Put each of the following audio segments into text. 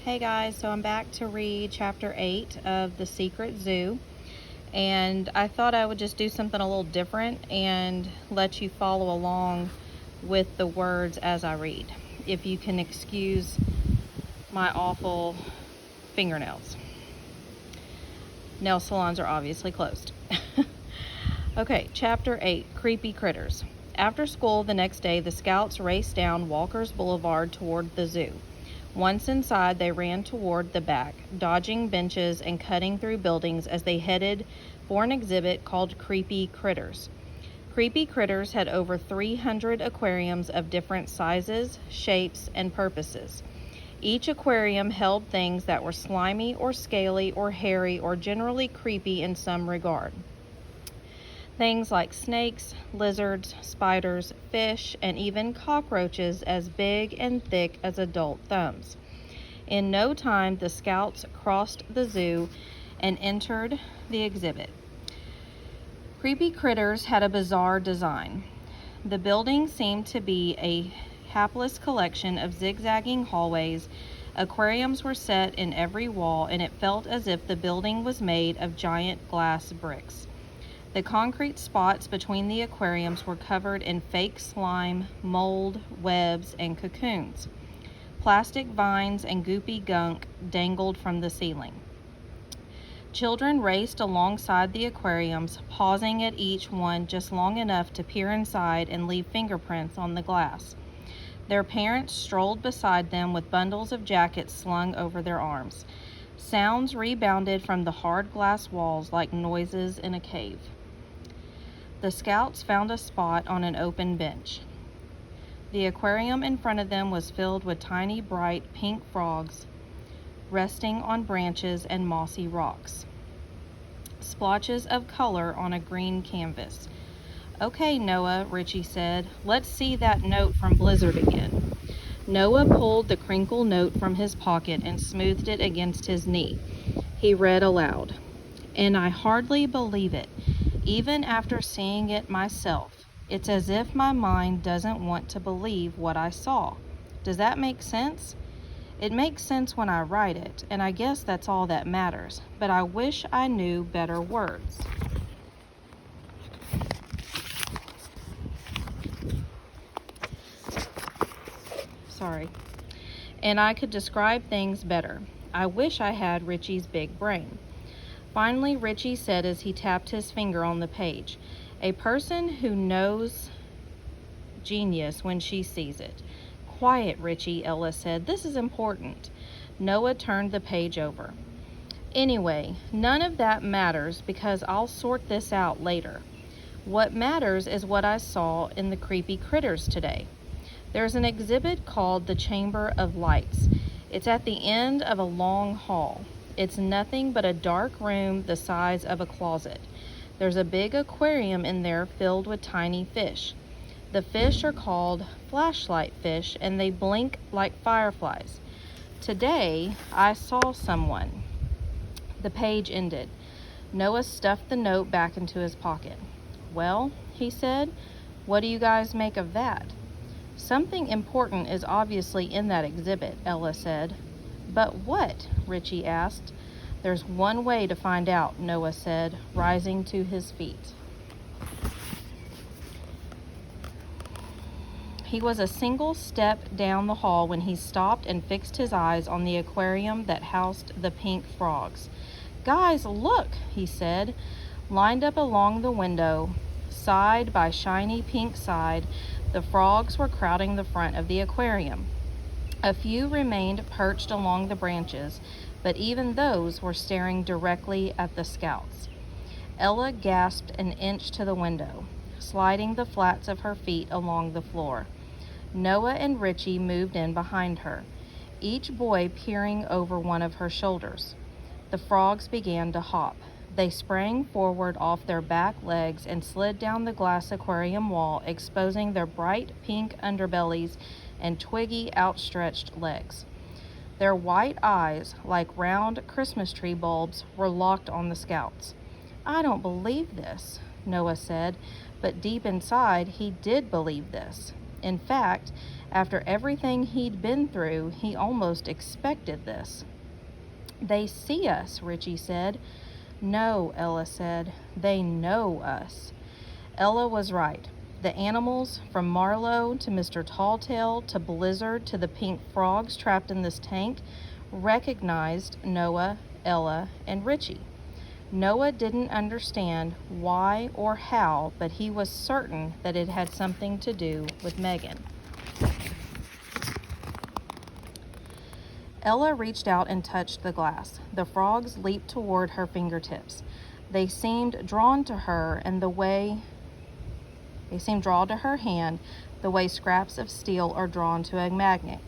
Hey guys, so I'm back to read chapter 8 of The Secret Zoo, and I thought I would just do something a little different and let you follow along with the words as I read, if you can excuse my awful fingernails. Nail salons are obviously closed. Okay, chapter 8, Creepy Critters. After school the next day, the scouts raced down Walker's Boulevard toward the zoo. Once inside, they ran toward the back, dodging benches and cutting through buildings as they headed for an exhibit called Creepy Critters. Creepy Critters had over 300 aquariums of different sizes, shapes, and purposes. Each aquarium held things that were slimy or scaly or hairy or generally creepy in some regard. Things like snakes, lizards, spiders, fish, and even cockroaches as big and thick as adult thumbs. In no time, the scouts crossed the zoo and entered the exhibit. Creepy Critters had a bizarre design. The building seemed to be a hapless collection of zigzagging hallways. Aquariums were set in every wall, and it felt as if the building was made of giant glass bricks. The concrete spots between the aquariums were covered in fake slime, mold, webs, and cocoons. Plastic vines and goopy gunk dangled from the ceiling. Children raced alongside the aquariums, pausing at each one just long enough to peer inside and leave fingerprints on the glass. Their parents strolled beside them with bundles of jackets slung over their arms. Sounds rebounded from the hard glass walls like noises in a cave. The scouts found a spot on an open bench. The aquarium in front of them was filled with tiny, bright pink frogs resting on branches and mossy rocks. Splotches of color on a green canvas. "Okay, Noah," Richie said, "let's see that note from Blizzard again." Noah pulled the crinkle note from his pocket and smoothed it against his knee. He read aloud, "And I hardly believe it. Even after seeing it myself, it's as if my mind doesn't want to believe what I saw. Does that make sense? It makes sense when I write it, and I guess that's all that matters, but I wish I knew better words." And I could describe things better. I wish I had Richie's big brain. Finally, Richie said as he tapped his finger on the page, "A person who knows genius when she sees it." "Quiet, Richie," Ella said. "This is important." Noah turned the page over. "Anyway, none of that matters because I'll sort this out later. What matters is what I saw in the Creepy Critters today. There's an exhibit called the Chamber of Lights. It's at the end of a long hall. It's nothing but a dark room the size of a closet. There's a big aquarium in there filled with tiny fish. The fish are called flashlight fish, and they blink like fireflies. Today, I saw someone." The page ended. Noah stuffed the note back into his pocket. "Well," he said, "what do you guys make of that?" "Something important is obviously in that exhibit," Ella said. "But what?" Richie asked. "There's one way to find out," Noah said, rising to his feet. He was a single step down the hall when he stopped and fixed his eyes on the aquarium that housed the pink frogs. "Guys, look," he said. Lined up along the window, side by shiny pink side, the frogs were crowding the front of the aquarium. A few remained perched along the branches, but even those were staring directly at the scouts. Ella gasped an inch to the window, sliding the flats of her feet along the floor. Noah and Richie moved in behind her, each boy peering over one of her shoulders. The frogs began to hop. They sprang forward off their back legs and slid down the glass aquarium wall, exposing their bright pink underbellies and twiggy, outstretched legs. Their white eyes, like round Christmas tree bulbs, were locked on the scouts. "I don't believe this," Noah said, but deep inside he did believe this. In fact, after everything he'd been through, he almost expected this. "They see us," Richie said. "No," Ella said. "They know us." Ella was right. The animals, from Marlowe to Mr. Talltail to Blizzard to the pink frogs trapped in this tank, recognized Noah, Ella, and Richie. Noah didn't understand why or how, but he was certain that it had something to do with Megan. Ella reached out and touched the glass. The frogs leaped toward her fingertips. They seemed drawn to her to her hand the way scraps of steel are drawn to a magnet.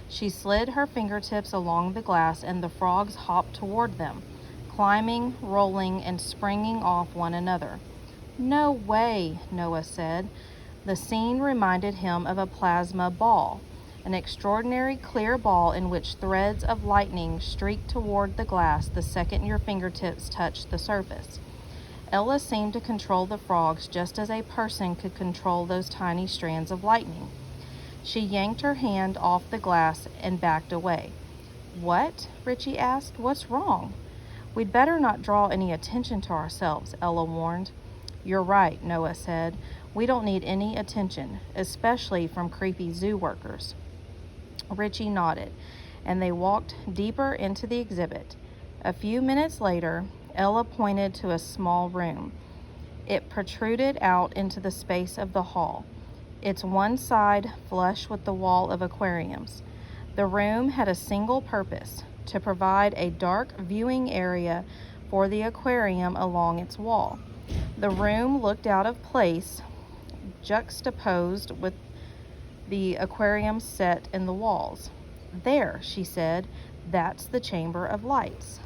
She slid her fingertips along the glass and the frogs hopped toward them, climbing, rolling, and springing off one another. "No way," Noah said. The scene reminded him of a plasma ball, an extraordinary clear ball in which threads of lightning streaked toward the glass the second your fingertips touched the surface. Ella seemed to control the frogs just as a person could control those tiny strands of lightning. She yanked her hand off the glass and backed away. "What?" Richie asked. "What's wrong?" "We'd better not draw any attention to ourselves," Ella warned. "You're right," Noah said. "We don't need any attention, especially from creepy zoo workers." Richie nodded, and they walked deeper into the exhibit. A few minutes later, Ella pointed to a small room. It protruded out into the space of the hall, its one side flush with the wall of aquariums. The room had a single purpose: to provide a dark viewing area for the aquarium along its wall. The room looked out of place, juxtaposed with the aquarium set in the walls. "There," she said, "that's the Chamber of Lights."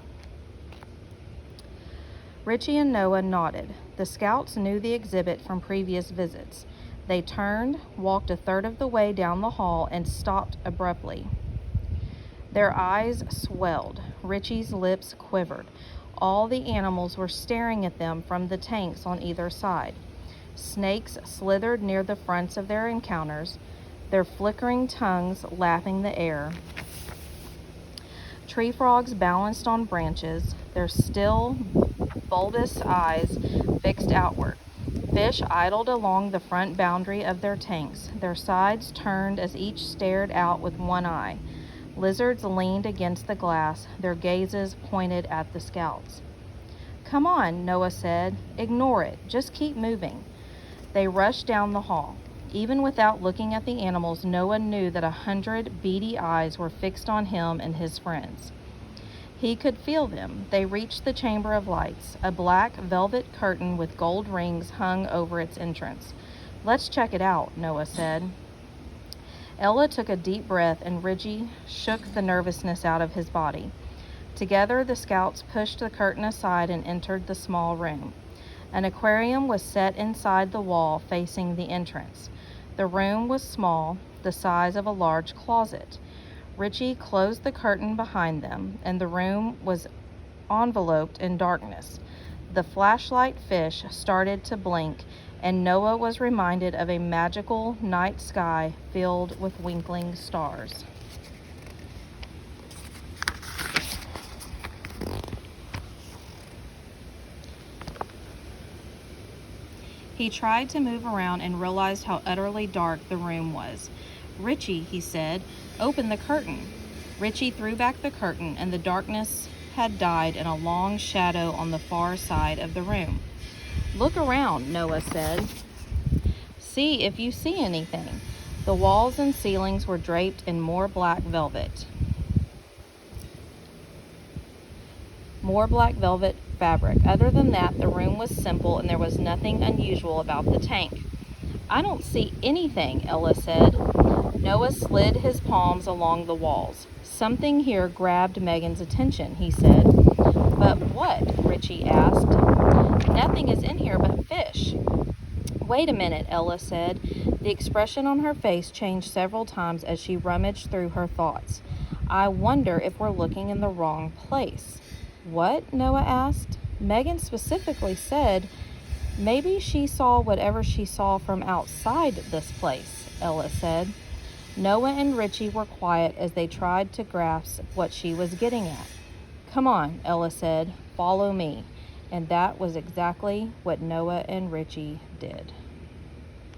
Richie and Noah nodded. The scouts knew the exhibit from previous visits. They turned, walked a third of the way down the hall, and stopped abruptly. Their eyes swelled. Richie's lips quivered. All the animals were staring at them from the tanks on either side. Snakes slithered near the fronts of their encounters, their flickering tongues lapping the air. Tree frogs balanced on branches, their still, bulbous eyes fixed outward. Fish idled along the front boundary of their tanks, their sides turned as each stared out with one eye. Lizards leaned against the glass, their gazes pointed at the scouts. "Come on," Noah said. "Ignore it. Just keep moving." They rushed down the hall. Even without looking at the animals, Noah knew that 100 beady eyes were fixed on him and his friends. He could feel them. They reached the Chamber of Lights. A black velvet curtain with gold rings hung over its entrance. "Let's check it out," Noah said. Ella took a deep breath and Richie shook the nervousness out of his body. Together, the scouts pushed the curtain aside and entered the small room. An aquarium was set inside the wall facing the entrance. The room was small, the size of a large closet. Richie closed the curtain behind them, and the room was enveloped in darkness. The flashlight fish started to blink, and Noah was reminded of a magical night sky filled with twinkling stars. He tried to move around and realized how utterly dark the room was. "Richie," he said, "open the curtain." Richie threw back the curtain, and the darkness had died in a long shadow on the far side of the room. "Look around," Noah said. "See if you see anything." The walls and ceilings were draped in more black velvet fabric. Other than that, the room was simple and there was nothing unusual about the tank. "I don't see anything," Ella said. Noah slid his palms along the walls. "Something here grabbed Megan's attention," he said. "But what?" Richie asked. "Nothing is in here but fish." "Wait a minute," Ella said. The expression on her face changed several times as she rummaged through her thoughts. "I wonder if we're looking in the wrong place." "What?" Noah asked. "Megan specifically said Maybe she saw whatever she saw from outside this place, Ella said. Noah and Richie were quiet as they tried to grasp what she was getting at. Come on, Ella said, follow me. And that was exactly what Noah and Richie did.